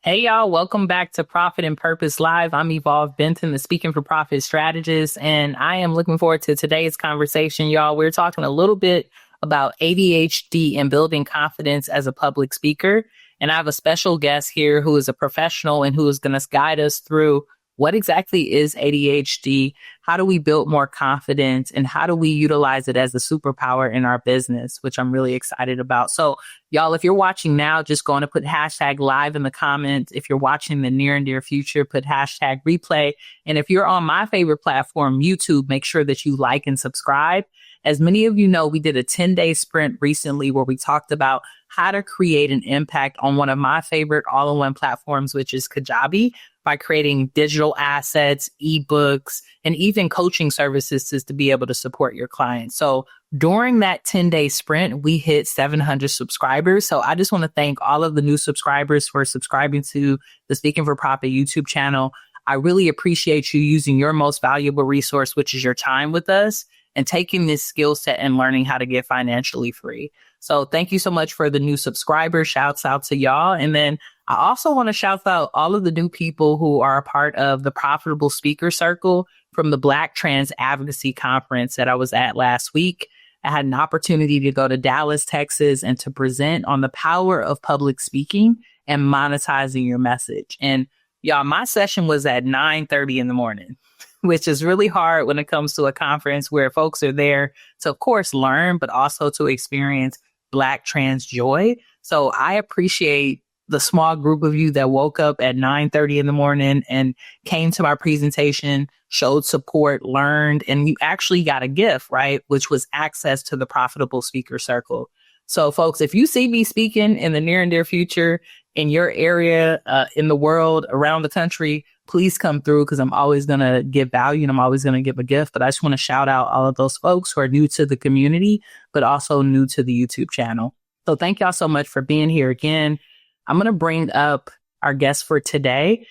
Hey, y'all. Welcome back to Profit and Purpose Live. I'm Evolve Benton, the Speaking for Profit strategist, and I am looking forward to today's conversation, y'all. We're talking a little bit about ADHD and building confidence as a public speaker. And I have a special guest here who is a professional and who is going to guide us through what exactly is ADHD, how do we build more confidence, and how do we utilize it as a superpower in our business, which I'm really excited about. So y'all, if you're watching now, just going to put hashtag live in the comments. If you're watching the near and dear future, put hashtag replay. And if you're on my favorite platform, YouTube, make sure that you like and subscribe. As many of you know, we did a 10-day sprint recently where we talked about how to create an impact on one of my favorite all-in-one platforms, which is Kajabi, by creating digital assets, ebooks, and even coaching services to be able to support your clients. So during that 10-day sprint, we hit 700 subscribers. So I just want to thank all of the new subscribers for subscribing to the Speaking for Profit YouTube channel. I really appreciate you using your most valuable resource, which is your time with us, and taking this skill set and learning how to get financially free. So thank you so much for the new subscribers. Shouts out to y'all. And then I also want to shout out all of the new people who are a part of the Profitable Speaker Circle from the Black Trans Advocacy Conference that I was at last week. I had an opportunity to go to Dallas, Texas, and to present on the power of public speaking and monetizing your message. And y'all, my session was at 9:30 in the morning, which is really hard when it comes to a conference where folks are there to, of course, learn, but also to experience Black trans joy. So I appreciate the small group of you that woke up at 9:30 in the morning and came to my presentation, showed support, learned, and you actually got a gift, right? Which was access to the Profitable Speaker Circle. So folks, if you see me speaking in the near and dear future in your area, in the world, around the country, please come through because I'm always going to give value and I'm always going to give a gift. But I just want to shout out all of those folks who are new to the community, but also new to the YouTube channel. So thank y'all so much for being here again. I'm going to bring up our guest for today.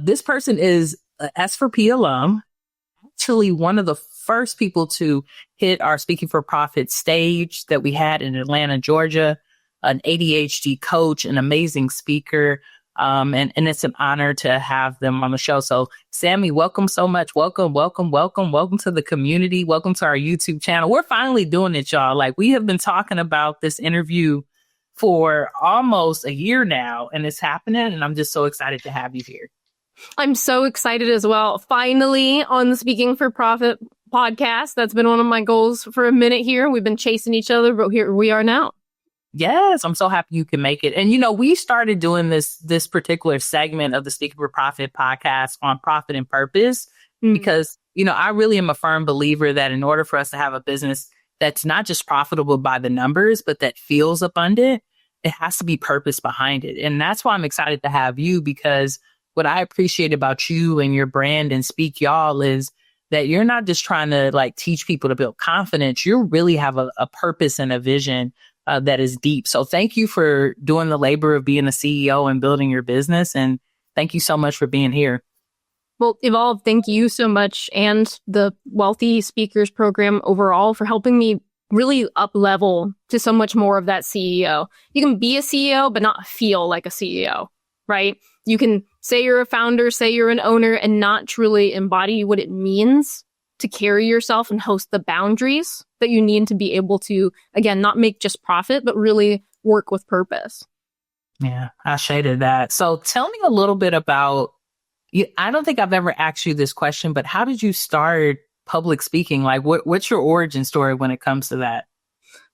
This person is an S4P alum, actually one of the first people to hit our Speaking for Profit stage that we had in Atlanta, Georgia, an ADHD coach, an amazing speaker. And it's an honor to have them on the show. So Sammy, welcome so much. Welcome to the community. Welcome to our YouTube channel. We're finally doing it, y'all. Like, we have been talking about this interview for almost a year now, and it's happening. And I'm just so excited to have you here. I'm so excited as well. Finally on the Speaking for Profit podcast. That's been one of my goals for a minute here. We've been chasing each other, but here we are now. Yes, I'm so happy you can make it. And, you know, we started doing this particular segment of the Speaking for Profit podcast on profit and purpose because, you know, I really am a firm believer that in order for us to have a business that's not just profitable by the numbers, but that feels abundant, it has to be purpose behind it. And that's why I'm excited to have you, because what I appreciate about you and your brand and Speak Y'all is that you're not just trying to like teach people to build confidence. You really have a purpose and a vision that is deep. So thank you for doing the labor of being a CEO and building your business. And thank you so much for being here. Well, Evolve, thank you so much. And the Wealthy Speakers program overall for helping me really up level to so much more of that CEO. You can be a CEO, but not feel like a CEO, right? You can say you're a founder, say you're an owner, and not truly embody what it means to carry yourself and host the boundaries that you need to be able to, again, not make just profit, but really work with purpose. Yeah, I shaded that. So tell me a little bit about, I don't think I've ever asked you this question, but how did you start public speaking? Like, what's your origin story when it comes to that?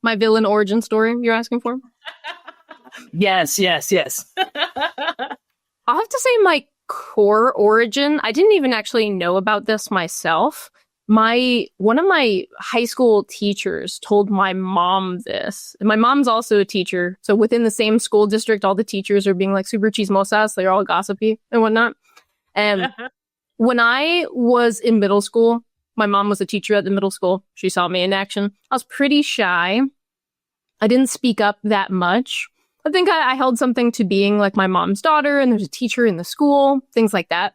My villain origin story you're asking for? Yes. I'll have to say my core origin, I didn't even actually know about this myself. One of my high school teachers told my mom this. And my mom's also a teacher. So within the same school district, all the teachers are being like super chismosas. They're all gossipy and whatnot. And when I was in middle school, my mom was a teacher at the middle school. She saw me in action. I was pretty shy. I didn't speak up that much. I think I held something to being like my mom's daughter, and there's a teacher in the school, things like that.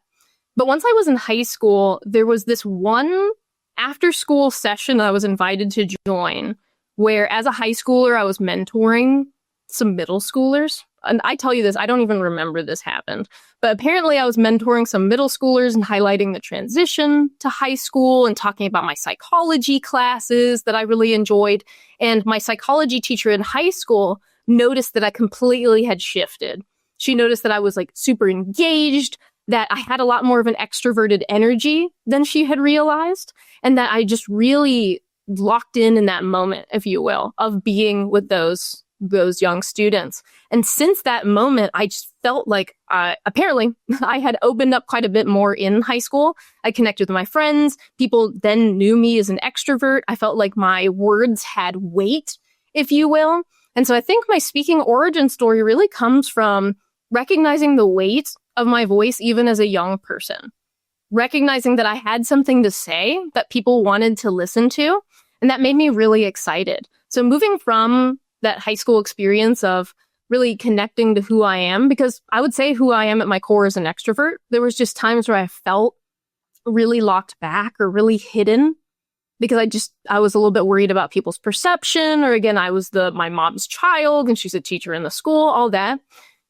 But once I was in high school, there was this one after school session I was invited to join, where as a high schooler, I was mentoring some middle schoolers. and I tell you this, I don't even remember this happened, but apparently I was mentoring some middle schoolers and highlighting the transition to high school and talking about my psychology classes that I really enjoyed. And my psychology teacher in high school noticed that I completely had shifted. She noticed that I was like super engaged, that I had a lot more of an extroverted energy than she had realized, and that I just really locked in that moment, if you will, of being with those young students. And since that moment, I just felt like apparently I had opened up quite a bit more in high school. I connected with my friends. People then knew me as an extrovert. I felt like my words had weight, if you will. And so I think my speaking origin story really comes from recognizing the weight of my voice even as a young person, recognizing that I had something to say that people wanted to listen to, and that made me really excited. So moving from that high school experience of really connecting to who I am, because I would say who I am at my core is an extrovert, there was just times where I felt really locked back or really hidden because I was a little bit worried about people's perception, or again, I was my mom's child and she's a teacher in the school, all that.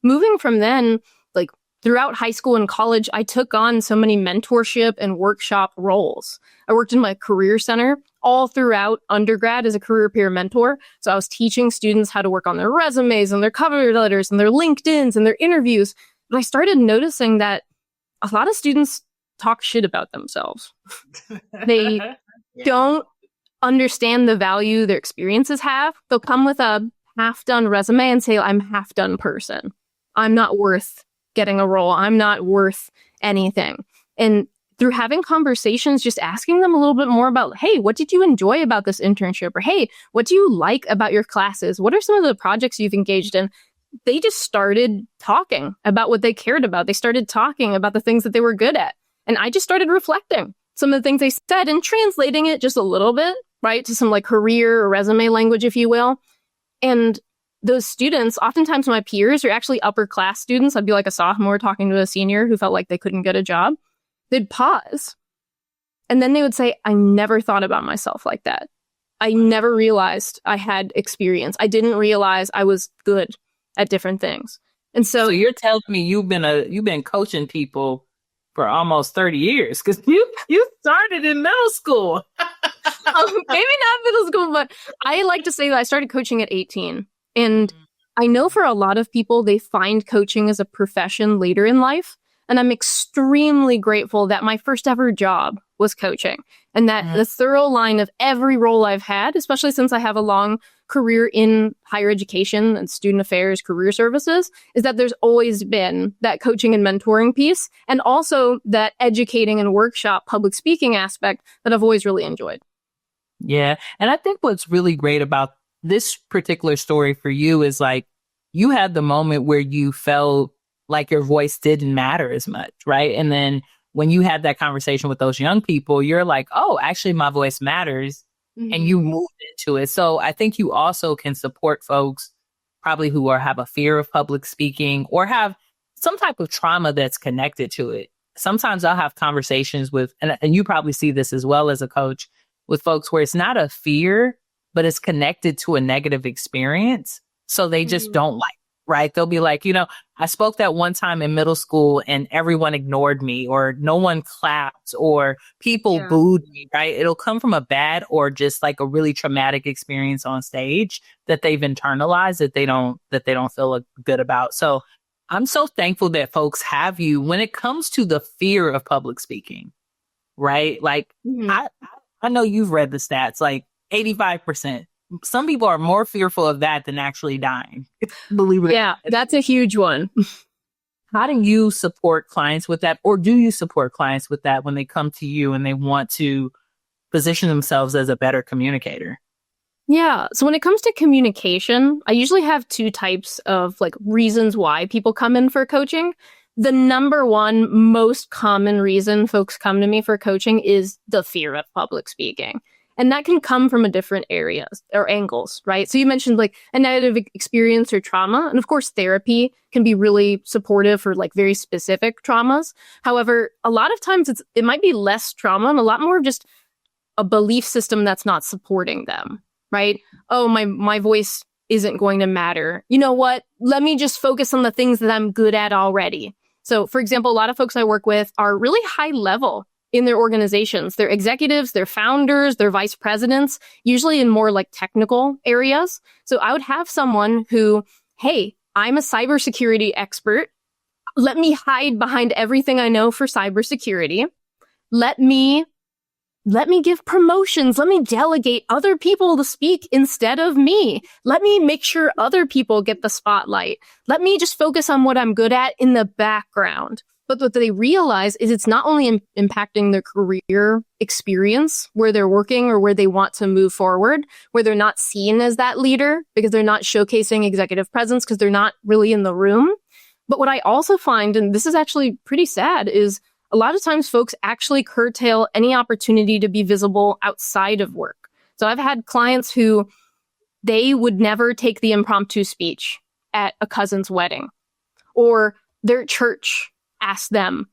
Moving from then, like throughout high school and college, I took on so many mentorship and workshop roles. I worked in my career center all throughout undergrad as a career peer mentor. So I was teaching students how to work on their resumes and their cover letters and their LinkedIns and their interviews. But I started noticing that a lot of students talk shit about themselves. They don't understand the value their experiences have. They'll come with a half-done resume and say, I'm a half-done person. I'm not worth getting a role. I'm not worth anything. And through having conversations, just asking them a little bit more about, hey, what did you enjoy about this internship? Or, hey, what do you like about your classes? What are some of the projects you've engaged in? They just started talking about what they cared about. They started talking about the things that they were good at. And I just started reflecting some of the things they said and translating it just a little bit, right, to some like career or resume language, if you will. And those students, oftentimes my peers are actually upper class students. I'd be like a sophomore talking to a senior who felt like they couldn't get a job. They'd pause. And then they would say, I never thought about myself like that. I never realized I had experience. I didn't realize I was good at different things. And so you're telling me you've been coaching people for almost 30 years because you started in middle school. Maybe not middle school, but I like to say that I started coaching at 18. And I know for a lot of people, they find coaching as a profession later in life. And I'm extremely grateful that my first ever job was coaching, and that the thorough line of every role I've had, especially since I have a long career in higher education and student affairs, career services, is that there's always been that coaching and mentoring piece, and also that educating and workshop public speaking aspect that I've always really enjoyed. Yeah. And I think what's really great about this particular story for you is like, you had the moment where you felt like your voice didn't matter as much, right? And then when you had that conversation with those young people, you're like, oh, actually my voice matters. Mm-hmm. And you moved into it. So I think you also can support folks probably who have a fear of public speaking or have some type of trauma that's connected to it. Sometimes I'll have conversations with, and you probably see this as well as a coach, with folks where it's not a fear, but it's connected to a negative experience. So they just don't like, right? They'll be like, I spoke that one time in middle school and everyone ignored me, or no one clapped, or people booed me, right? It'll come from a bad or just like a really traumatic experience on stage that they've internalized that they don't feel good about. So I'm so thankful that folks have you when it comes to the fear of public speaking, right? Like I know you've read the stats, like 85%. Some people are more fearful of that than actually dying. Believe it. Yeah, that's a huge one. How do you support clients with that? Or do you support clients with that when they come to you and they want to position themselves as a better communicator? Yeah. So when it comes to communication, I usually have two types of like reasons why people come in for coaching. The number one most common reason folks come to me for coaching is the fear of public speaking. And that can come from a different areas or angles, right? So you mentioned like a negative experience or trauma. And of course, therapy can be really supportive for like very specific traumas. However, a lot of times it might be less trauma and a lot more of just a belief system that's not supporting them, right? Oh, my voice isn't going to matter. You know what? Let me just focus on the things that I'm good at already. So, for example, a lot of folks I work with are really high level in their organizations. They're executives, they're founders, they're vice presidents, usually in more like technical areas. So I would have someone who, hey, I'm a cybersecurity expert. Let me hide behind everything I know for cybersecurity. Let me give promotions. Let me delegate other people to speak instead of me. Let me make sure other people get the spotlight. Let me just focus on what I'm good at in the background. But what they realize is it's not only impacting their career experience where they're working or where they want to move forward, where they're not seen as that leader because they're not showcasing executive presence because they're not really in the room. But what I also find, and this is actually pretty sad, is a lot of times folks actually curtail any opportunity to be visible outside of work. So I've had clients who they would never take the impromptu speech at a cousin's wedding, or their church asked them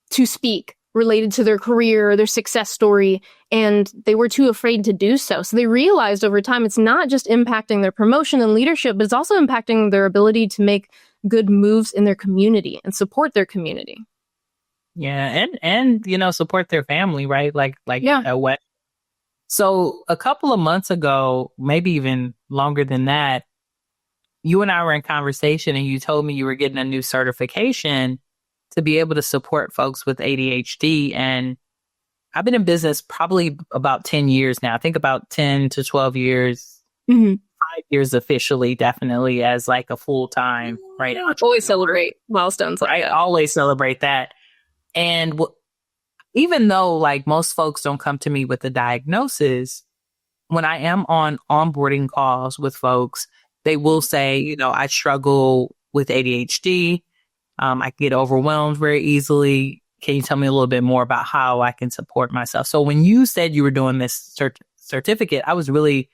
to speak related to their career or their success story, and they were too afraid to do so. So they realized over time it's not just impacting their promotion and leadership, but it's also impacting their ability to make good moves in their community and support their community. Yeah, and support their family, right? What? So a couple of months ago, maybe even longer than that, you and I were in conversation, and you told me you were getting a new certification to be able to support folks with ADHD. And I've been in business probably about 10 years now. I think about 10 to 12 years, 5 years officially, definitely as like a full-time, right? Always celebrate milestones. I always celebrate that. And even though like most folks don't come to me with a diagnosis, when I am on onboarding calls with folks, they will say, I struggle with ADHD. I get overwhelmed very easily. Can you tell me a little bit more about how I can support myself? So when you said you were doing this certificate, I was really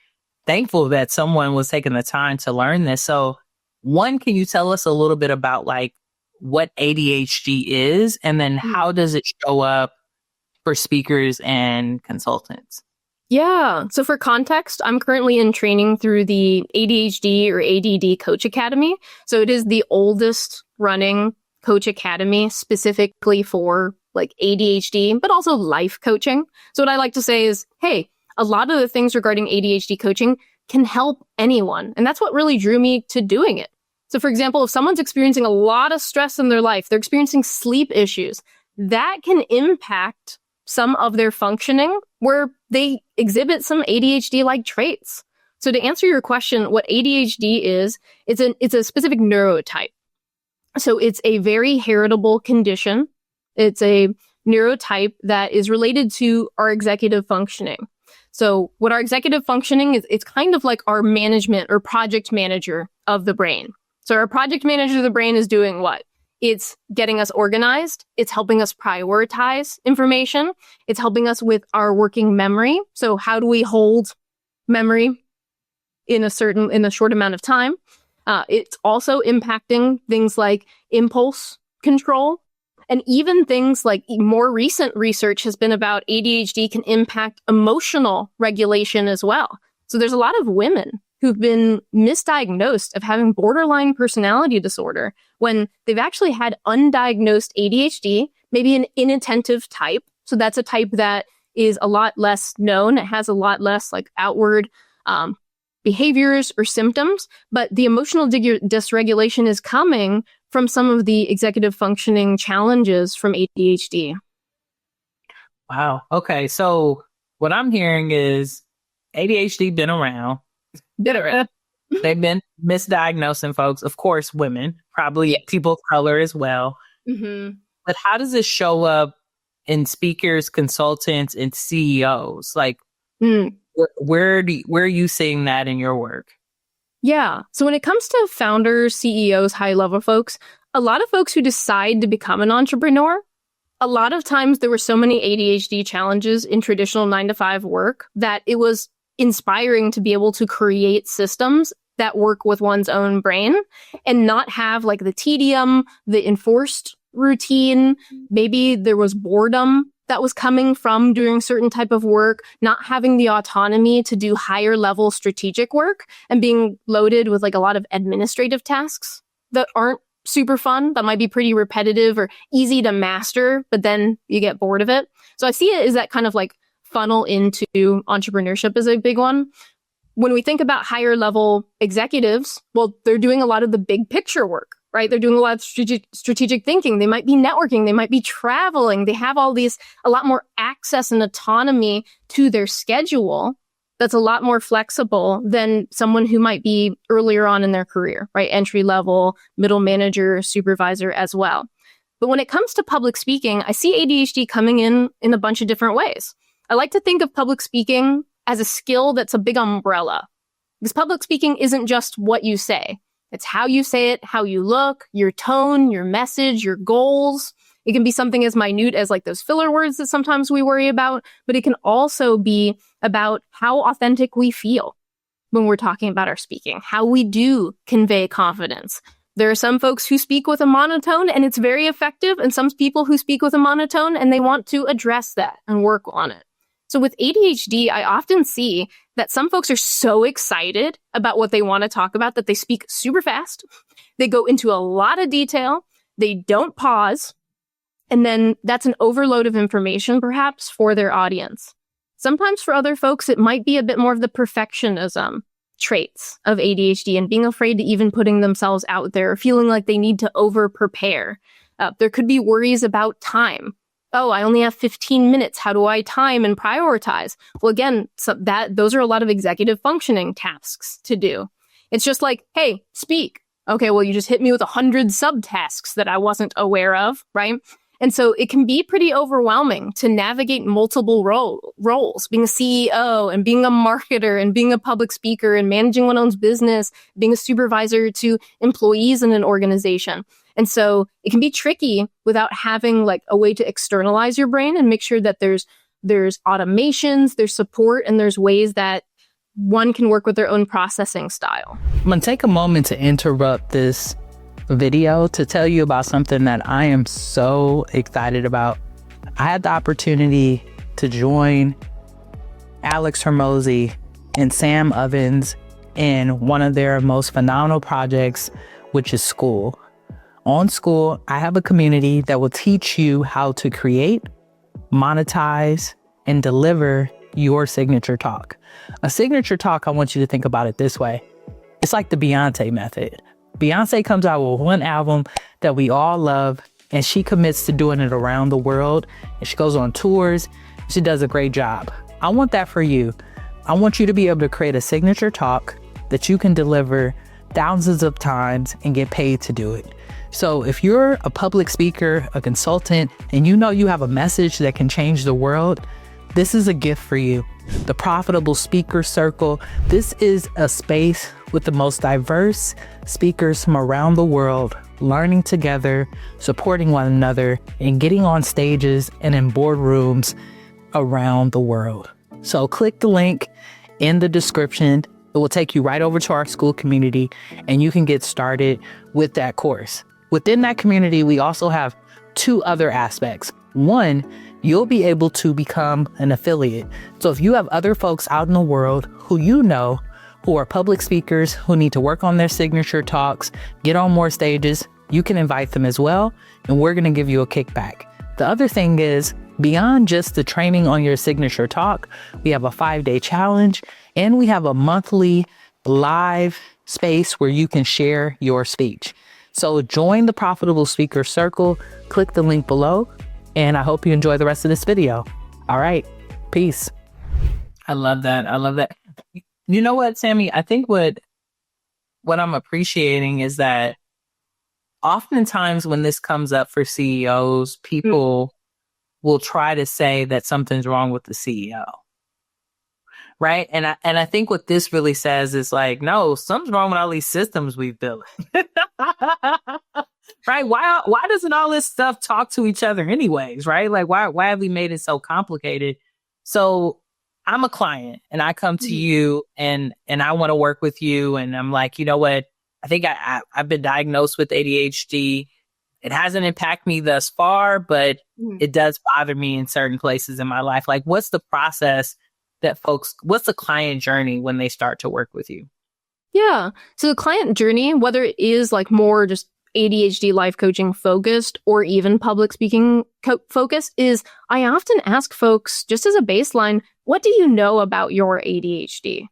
thankful that someone was taking the time to learn this. So one, can you tell us a little bit about like what ADHD is, and then how does it show up for speakers and consultants? Yeah. So for context, I'm currently in training through the ADHD or ADD Coach Academy. So it is the oldest running coach academy specifically for like ADHD, but also life coaching. So what I like to say is, hey, a lot of the things regarding ADHD coaching can help anyone. And that's what really drew me to doing it. So for example, if someone's experiencing a lot of stress in their life, they're experiencing sleep issues, that can impact some of their functioning where they exhibit some ADHD-like traits. So to answer your question, what ADHD is, it's a specific neurotype. So it's a very heritable condition. It's a neurotype that is related to our executive functioning. So what our executive functioning is, it's kind of like our management or project manager of the brain. So our project manager of the brain is doing what? It's getting us organized. It's helping us prioritize information. It's helping us with our working memory. So how do we hold memory in a short amount of time? It's also impacting things like impulse control. And even things like more recent research has been about ADHD can impact emotional regulation as well. So there's a lot of women who've been misdiagnosed of having borderline personality disorder when they've actually had undiagnosed ADHD, maybe an inattentive type. So that's a type that is a lot less known. It has a lot less like outward behaviors or symptoms, but the emotional dysregulation is coming from some of the executive functioning challenges from ADHD. Wow. Okay. So what I'm hearing is ADHD been around. They've been misdiagnosing folks, of course, women, probably people of color as well. Mm-hmm. But how does it show up in speakers, consultants, and CEOs? Like, where are you seeing that in your work? Yeah. So when it comes to founders, CEOs, high-level folks, a lot of folks who decide to become an entrepreneur, a lot of times there were so many ADHD challenges in traditional 9-to-5 work that it was inspiring to be able to create systems that work with one's own brain and not have like the tedium, the enforced routine. Maybe there was boredom that was coming from doing certain type of work, not having the autonomy to do higher level strategic work, and being loaded with like a lot of administrative tasks that aren't super fun, that might be pretty repetitive or easy to master, but then you get bored of it. So I see it as that kind of like funnel into entrepreneurship is a big one. When we think about higher level executives, well, they're doing a lot of the big picture work, right? They're doing a lot of strategic thinking. They might be networking. They might be traveling. They have all these, a lot more access and autonomy to their schedule that's a lot more flexible than someone who might be earlier on in their career, right? Entry level, middle manager, supervisor as well. But when it comes to public speaking, I see ADHD coming in a bunch of different ways. I like to think of public speaking as a skill that's a big umbrella. Because public speaking isn't just what you say. It's how you say it, how you look, your tone, your message, your goals. It can be something as minute as like those filler words that sometimes we worry about, but it can also be about how authentic we feel when we're talking about our speaking, how we do convey confidence. There are some folks who speak with a monotone and it's very effective, and some people who speak with a monotone and they want to address that and work on it. So with ADHD, I often see that some folks are so excited about what they want to talk about that they speak super fast. They go into a lot of detail. They don't pause. And then that's an overload of information, perhaps, for their audience. Sometimes for other folks, it might be a bit more of the perfectionism traits of ADHD and being afraid to even putting themselves out there or feeling like they need to over-prepare. There could be worries about time. Oh, I only have 15 minutes. How do I time and prioritize? Well, again, those are a lot of executive functioning tasks to do. It's just like, hey, speak. Okay, well, you just hit me with 100 subtasks that I wasn't aware of, right? And so it can be pretty overwhelming to navigate multiple roles, being a CEO and being a marketer and being a public speaker and managing one's own business, being a supervisor to employees in an organization. And so it can be tricky without having like a way to externalize your brain and make sure that there's automations, there's support, and there's ways that one can work with their own processing style. I'm going to take a moment to interrupt this video to tell you about something that I am so excited about. I had the opportunity to join Alex Hermosi and Sam Ovens in one of their most phenomenal projects, which is School. On School, I have a community that will teach you how to create, monetize, and deliver your signature talk. A signature talk, I want you to think about it this way. It's like the Beyonce method. Beyonce comes out with one album that we all love, and she commits to doing it around the world, and she goes on tours. She does a great job. I want that for you. I want you to be able to create a signature talk that you can deliver thousands of times and get paid to do it. So if you're a public speaker, a consultant, and you know you have a message that can change the world, this is a gift for you. The Profitable Speaker Circle. This is a space with the most diverse speakers from around the world, learning together, supporting one another, and getting on stages and in boardrooms around the world. So click the link in the description. It will take you right over to our school community, and you can get started with that course. Within that community, we also have two other aspects. One, you'll be able to become an affiliate. So if you have other folks out in the world who you know who are public speakers who need to work on their signature talks, get on more stages, you can invite them as well, and we're going to give you a kickback. The other thing is, beyond just the training on your signature talk, we have a 5-day challenge, and we have a monthly live space where you can share your speech. So join the Profitable Speaker Circle, click the link below, and I hope you enjoy the rest of this video. All right, peace. I love that. I love that. You know what, Sammy? I think what I'm appreciating is that oftentimes when this comes up for CEOs, people will try to say that something's wrong with the CEO. Right. And I think what this really says is like, no, something's wrong with all these systems we've built. Right. Why doesn't all this stuff talk to each other anyways? Right. Like, why have we made it so complicated? So I'm a client and I come to you and I want to work with you. And I'm like, you know what? I think I've been diagnosed with ADHD. it hasn't impacted me thus far, but it does bother me in certain places in my life. Like, what's the process what's the client journey when they start to work with you? Yeah. So the client journey, whether it is like more just ADHD life coaching focused or even public speaking focused, is I often ask folks, just as a baseline, what do you know about your ADHD?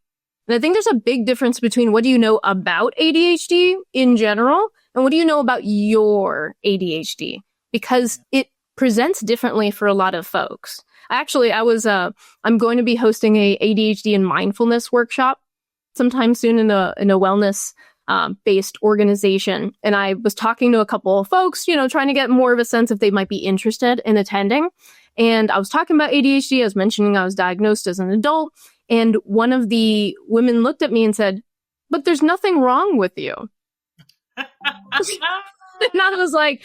And I think there's a big difference between what do you know about ADHD in general and what do you know about your ADHD, because it presents differently for a lot of folks. Actually, I'm going to be hosting a ADHD and mindfulness workshop sometime soon in a wellness based organization. And I was talking to a couple of folks, trying to get more of a sense if they might be interested in attending. And I was talking about ADHD. I was mentioning I was diagnosed as an adult. And one of the women looked at me and said, "But there's nothing wrong with you." And I was like,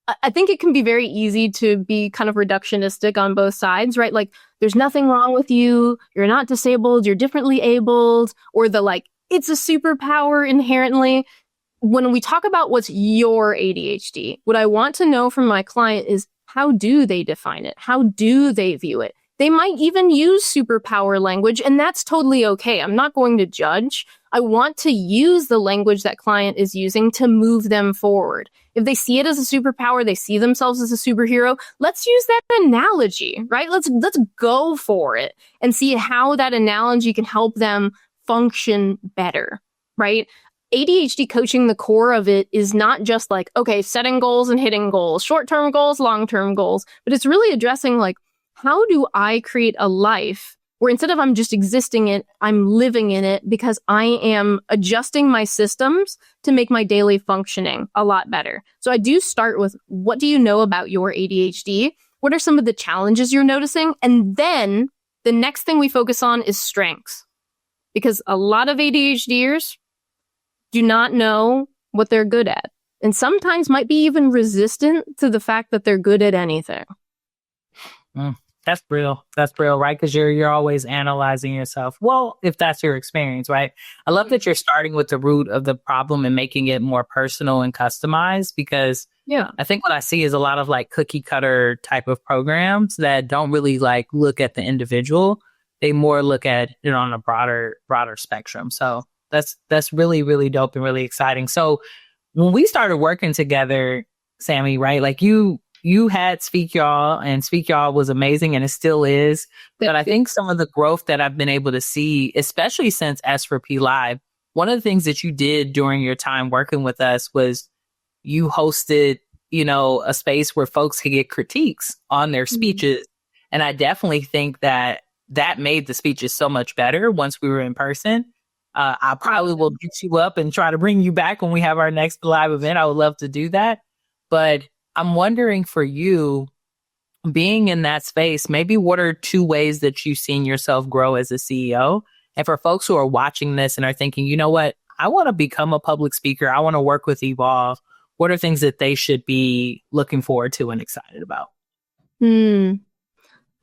I think it can be very easy to be kind of reductionistic on both sides, right? Like, there's nothing wrong with you. You're not disabled. You're differently abled. Or it's a superpower inherently. When we talk about what's your ADHD, what I want to know from my client is, how do they define it? How do they view it? They might even use superpower language, and that's totally okay. I'm not going to judge. I want to use the language that client is using to move them forward. If they see it as a superpower, they see themselves as a superhero, let's use that analogy, right? Let's go for it and see how that analogy can help them function better, right? ADHD coaching, the core of it is not just like, okay, setting goals and hitting goals, short-term goals, long-term goals, but it's really addressing like, how do I create a life where instead of I'm just existing it, I'm living in it because I am adjusting my systems to make my daily functioning a lot better. So I do start with, what do you know about your ADHD? What are some of the challenges you're noticing? And then the next thing we focus on is strengths, because a lot of ADHDers do not know what they're good at, and sometimes might be even resistant to the fact that they're good at anything. That's real. That's real, right? Because you're always analyzing yourself. Well, if that's your experience, right? I love that you're starting with the root of the problem and making it more personal and customized, because I think what I see is a lot of like cookie cutter type of programs that don't really like look at the individual. They more look at it on a broader spectrum. So that's really, really dope and really exciting. So when we started working together, Sammie, right? Like you had Speak Y'all, and Speak Y'all was amazing, and it still is. But I think some of the growth that I've been able to see, especially since S4P Live, one of the things that you did during your time working with us was you hosted, a space where folks could get critiques on their speeches. And I definitely think that made the speeches so much better once we were in person. I probably will get you up and try to bring you back when we have our next live event. I would love to do that. But I'm wondering, for you, being in that space, maybe what are 2 ways that you've seen yourself grow as a CEO? And for folks who are watching this and are thinking, you know what, I want to become a public speaker, I want to work with Evolve, what are things that they should be looking forward to and excited about?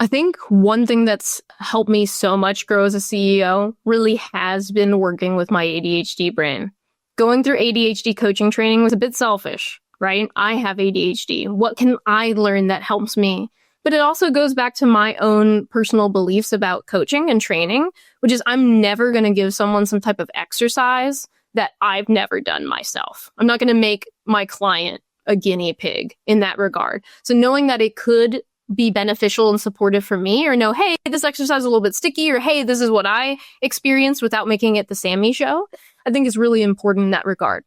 I think one thing that's helped me so much grow as a CEO really has been working with my ADHD brain. Going through ADHD coaching training was a bit selfish, right? I have ADHD. What can I learn that helps me? But it also goes back to my own personal beliefs about coaching and training, which is I'm never going to give someone some type of exercise that I've never done myself. I'm not going to make my client a guinea pig in that regard. So knowing that it could be beneficial and supportive for me, or know, hey, this exercise is a little bit sticky, or hey, this is what I experienced, without making it the Sammie show, I think is really important in that regard.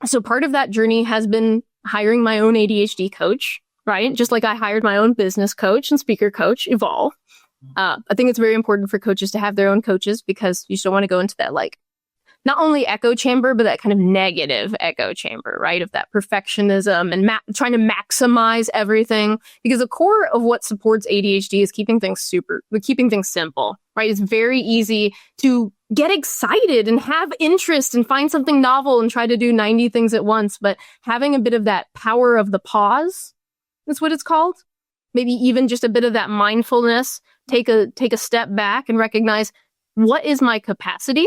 So part of that journey has been hiring my own ADHD coach, right? Just like I hired my own business coach and speaker coach, Evolve. I think it's very important for coaches to have their own coaches, because you still want to go into that, like, not only echo chamber, but that kind of negative echo chamber, right? Of that perfectionism and trying to maximize everything. Because the core of what supports ADHD is keeping things simple, right? It's very easy to get excited and have interest and find something novel and try to do 90 things at once. But having a bit of that power of the pause, that's what it's called. Maybe even just a bit of that mindfulness, take a step back and recognize, what is my capacity?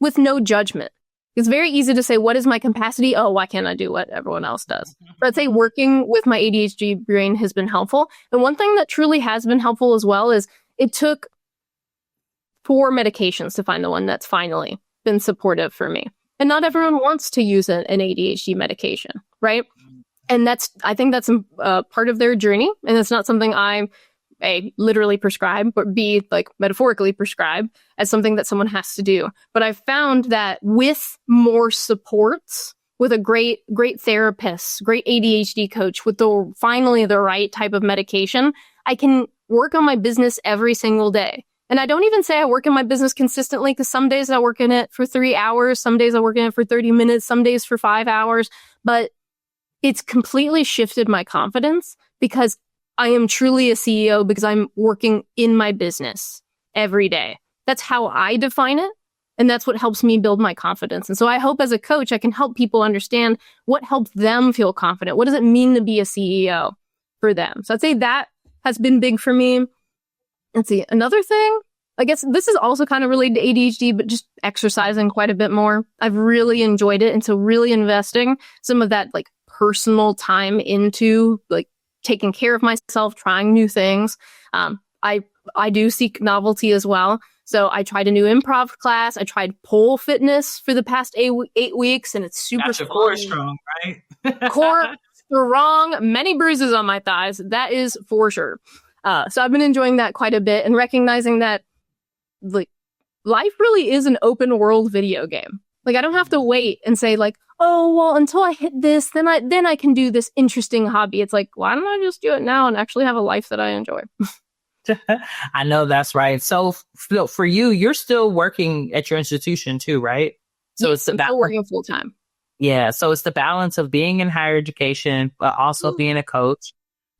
With no judgment. It's very easy to say, what is my capacity? Oh, why can't I do what everyone else does? But I'd say working with my ADHD brain has been helpful. And one thing that truly has been helpful as well is it took 4 medications to find the one that's finally been supportive for me. And not everyone wants to use an ADHD medication, right? And I think that's part of their journey. And it's not something I A, literally prescribe, but B, like metaphorically prescribe as something that someone has to do. But I've found that with more supports, with a great therapist, great ADHD coach, with finally the right type of medication, I can work on my business every single day. And I don't even say I work in my business consistently, because some days I work in it for 3 hours, some days I work in it for 30 minutes, some days for 5 hours. But it's completely shifted my confidence, because I am truly a CEO because I'm working in my business every day. That's how I define it. And that's what helps me build my confidence. And so I hope as a coach, I can help people understand what helps them feel confident. What does it mean to be a CEO for them? So I'd say that has been big for me. Let's see. Another thing, I guess this is also kind of related to ADHD, but just exercising quite a bit more. I've really enjoyed it. And so really investing some of that like personal time into like taking care of myself, trying new things. I do seek novelty as well. So I tried a new improv class. I tried pole fitness for the past 8 weeks, and it's super That's your core strong, right? Core strong, many bruises on my thighs. That is for sure. So I've been enjoying that quite a bit, and recognizing that like life really is an open world video game. Like I don't have to wait and say like, oh, well, until I hit this, then I can do this interesting hobby. It's like, why don't I just do it now and actually have a life that I enjoy? I know that's right. So for you, you're still working at your institution too, right? So yes, I'm still working full time. Yeah. So it's the balance of being in higher education, but also being a coach,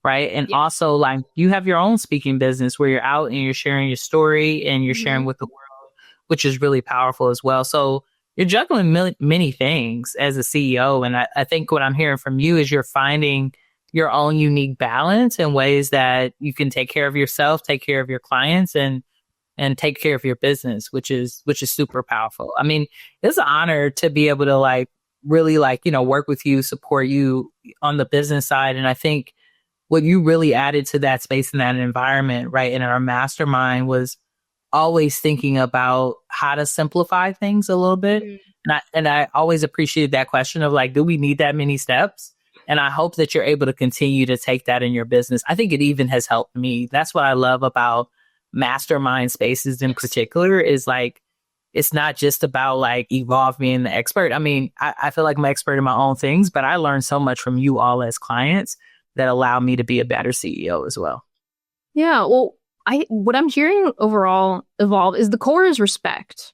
right? And also like you have your own speaking business where you're out and you're sharing your story and you're sharing with the world, which is really powerful as well. So you're juggling many things as a CEO. And I think what I'm hearing from you is you're finding your own unique balance in ways that you can take care of yourself, take care of your clients, and take care of your business, which is super powerful. I mean, it's an honor to be able to like really like, work with you, support you on the business side. And I think what you really added to that space and that environment, right, in our mastermind was always thinking about how to simplify things a little bit. And I always appreciated that question of like, do we need that many steps? And I hope that you're able to continue to take that in your business. I think it even has helped me. That's what I love about mastermind spaces in particular is like, it's not just about like Evolve being the expert. I mean, I feel like I'm an expert in my own things, but I learned so much from you all as clients that allow me to be a better CEO as well. Yeah. Well, what I'm hearing overall, Evolve, is the core is respect.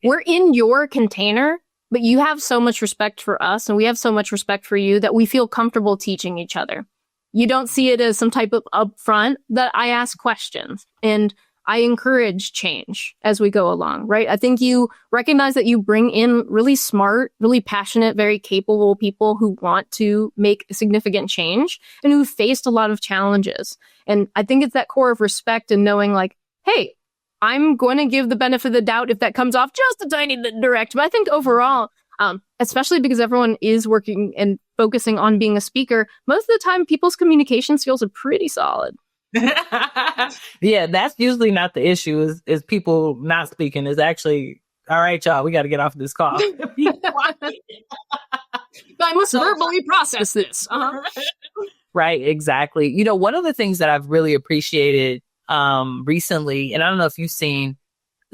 We're in your container, but you have so much respect for us and we have so much respect for you that we feel comfortable teaching each other. You don't see it as some type of upfront that I ask questions and I encourage change as we go along, right? I think you recognize that you bring in really smart, really passionate, very capable people who want to make significant change and who faced a lot of challenges. And I think it's that core of respect and knowing like, hey, I'm going to give the benefit of the doubt if that comes off just a tiny bit direct. But I think overall, especially because everyone is working and focusing on being a speaker, most of the time people's communication skills are pretty solid. Yeah, that's usually not the issue is people not speaking. Is actually, all right, y'all, we got to get off this call. I must verbally process this. Right, exactly. One of the things that I've really appreciated recently, and I don't know if you've seen,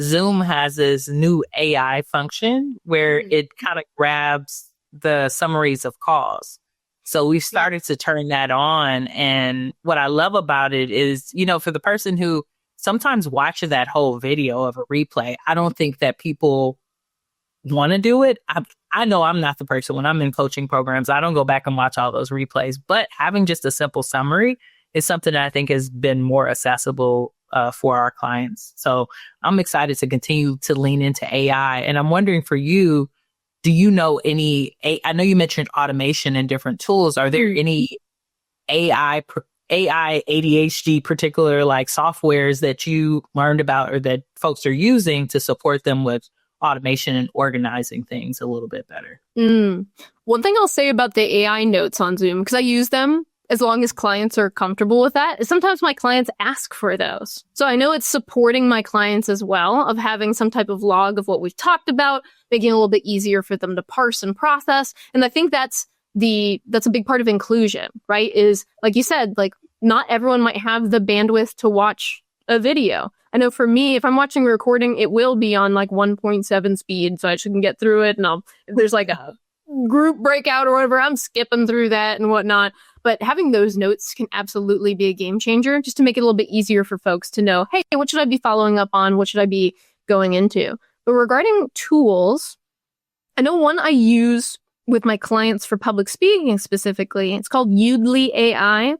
Zoom has this new AI function where it kind of grabs the summaries of calls. So we've started to turn that on. And what I love about it is, for the person who sometimes watches that whole video of a replay, I don't think that people want to do it. I know I'm not the person when I'm in coaching programs. I don't go back and watch all those replays, but having just a simple summary is something that I think has been more accessible for our clients. So I'm excited to continue to lean into AI. And I'm wondering for you, do you know any, I know you mentioned automation and different tools. Are there any AI ADHD particular like softwares that you learned about or that folks are using to support them with automation and organizing things a little bit better. One thing I'll say about the AI notes on Zoom, because I use them as long as clients are comfortable with that, is sometimes my clients ask for those. So I know it's supporting my clients as well, of having some type of log of what we've talked about, making it a little bit easier for them to parse and process. And I think that's a big part of inclusion, right? Is, like you said, like, not everyone might have the bandwidth to watch a video. I know for me, if I'm watching a recording, it will be on like 1.7 speed, so I can get through it. And if there's like a group breakout or whatever, I'm skipping through that and whatnot. But having those notes can absolutely be a game changer, just to make it a little bit easier for folks to know, hey, what should I be following up on? What should I be going into? But regarding tools, I know one I use with my clients for public speaking specifically. It's called Udly AI.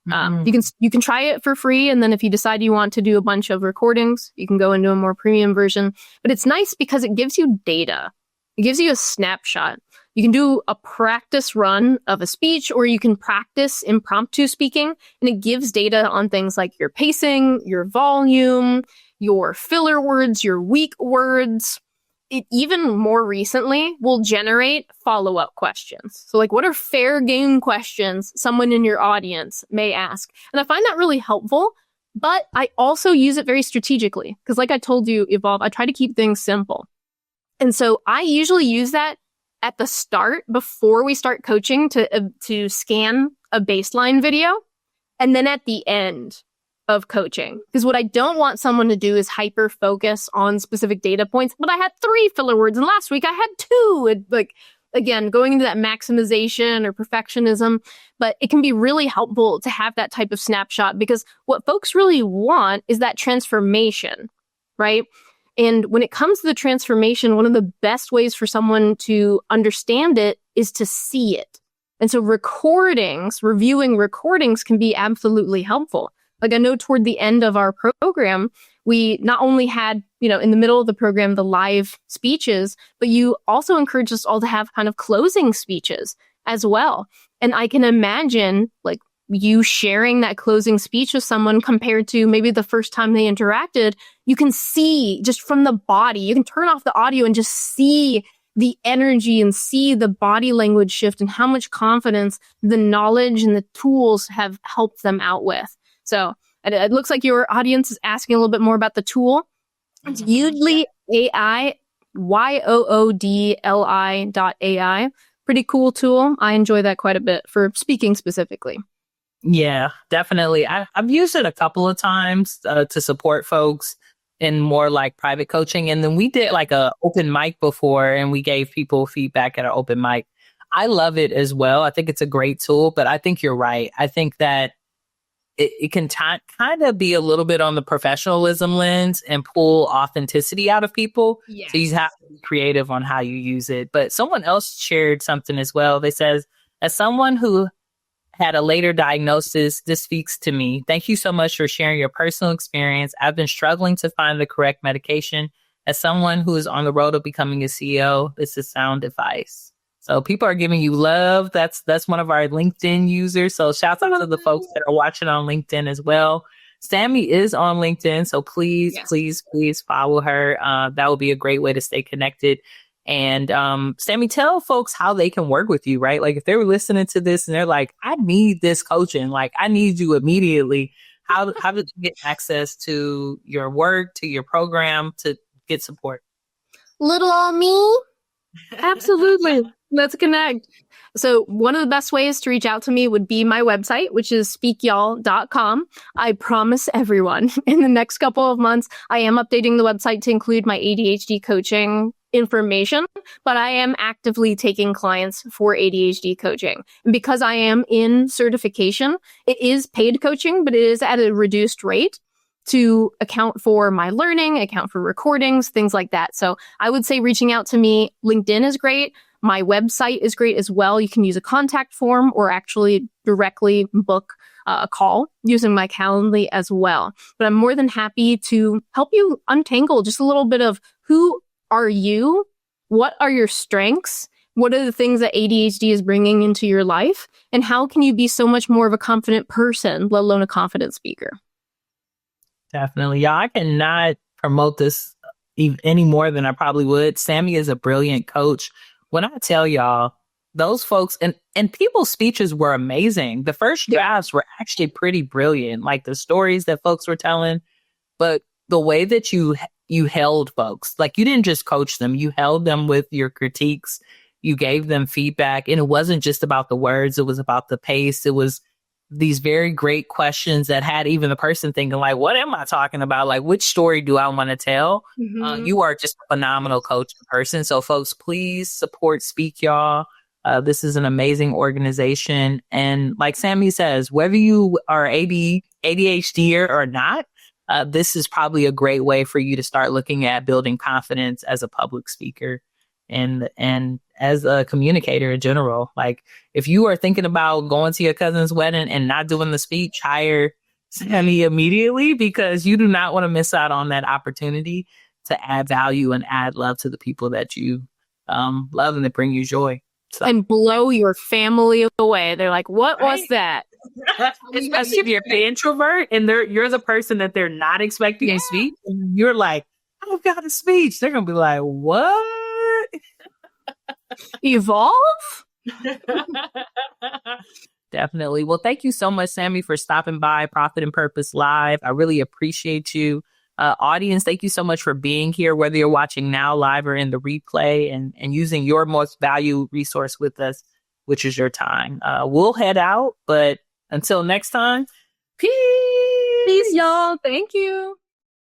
You can try it for free, and then if you decide you want to do a bunch of recordings, you can go into a more premium version. But it's nice because it gives you data. It gives you a snapshot. You can do a practice run of a speech, or you can practice impromptu speaking, and it gives data on things like your pacing, your volume, your filler words, your weak words. It even more recently will generate follow-up questions. So like, what are fair game questions someone in your audience may ask? And I find that really helpful, but I also use it very strategically. Because like I told you, Evolve, I try to keep things simple. And so I usually use that at the start before we start coaching to scan a baseline video, and then at the end of coaching. Because what I don't want someone to do is hyper focus on specific data points. But I had 3 filler words, and last week I had 2. Like, again, going into that maximization or perfectionism. But it can be really helpful to have that type of snapshot, because what folks really want is that transformation, right? And when it comes to the transformation, one of the best ways for someone to understand it is to see it. And so reviewing recordings can be absolutely helpful. Like, I know toward the end of our program, we not only had, in the middle of the program, the live speeches, but you also encouraged us all to have kind of closing speeches as well. And I can imagine like you sharing that closing speech with someone compared to maybe the first time they interacted. You can see just from the body, you can turn off the audio and just see the energy and see the body language shift and how much confidence the knowledge and the tools have helped them out with. So it looks like your audience is asking a little bit more about the tool. It's Udly AI, YOODLI.ai. Pretty cool tool. I enjoy that quite a bit for speaking specifically. Yeah, definitely. I've used it a couple of times to support folks in more like private coaching. And then we did like a open mic before, and we gave people feedback at our open mic. I love it as well. I think it's a great tool, but I think you're right. I think that it can kind of be a little bit on the professionalism lens and pull authenticity out of people. Yes. So you have to be creative on how you use it. But someone else shared something as well. They says, as someone who had a later diagnosis, this speaks to me. Thank you so much for sharing your personal experience. I've been struggling to find the correct medication. As someone who is on the road of becoming a CEO, this is sound advice. So people are giving you love. That's one of our LinkedIn users. So shout out to the folks that are watching on LinkedIn as well. Sammy is on LinkedIn. So please follow her. That would be a great way to stay connected. And Sammy, tell folks how they can work with you, right? Like if they were listening to this and they're like, I need this coaching, like I need you immediately. How did you get access to your work, to your program, to get support? Little old me? Absolutely. Let's connect. So one of the best ways to reach out to me would be my website, which is speakyall.com. I promise everyone in the next couple of months, I am updating the website to include my ADHD coaching information, but I am actively taking clients for ADHD coaching. And because I am in certification, it is paid coaching, but it is at a reduced rate to account for my learning, account for recordings, things like that. So I would say reaching out to me, LinkedIn is great. My website is great as well. You can use a contact form or actually directly book a call using my Calendly as well. But I'm more than happy to help you untangle just a little bit of who are you? What are your strengths? What are the things that ADHD is bringing into your life? And how can you be so much more of a confident person, let alone a confident speaker? Definitely. Yeah, I cannot promote this any more than I probably would. Sammy is a brilliant coach. When I tell y'all, those folks and people's speeches were amazing. The first drafts were actually pretty brilliant, like the stories that folks were telling, but the way that you held folks, like you didn't just coach them, you held them with your critiques, you gave them feedback, and it wasn't just about the words, it was about the pace. It was these very great questions that had even the person thinking like, what am I talking about? Like, which story do I want to tell? You are just a phenomenal coach and person. So folks, please support Speak Y'all. This is an amazing organization. And like Sammy says, whether you are ADHD or not, this is probably a great way for you to start looking at building confidence as a public speaker and as a communicator in general. Like if you are thinking about going to your cousin's wedding and not doing the speech, hire Sammy immediately, because you do not want to miss out on that opportunity to add value and add love to the people that you love and that bring you joy. So. And blow your family away. They're like, what was that? Especially if you're the introvert and you're the person that they're not expecting a speech. And you're like, I've got a speech. They're going to be like, what? Evolve? Definitely. Well, thank you so much, Sammy, for stopping by Profit and Purpose Live. I really appreciate you. Audience, thank you so much for being here, whether you're watching now live or in the replay, and using your most valued resource with us, which is your time. We'll head out, but until next time, peace. Peace, y'all. Thank you.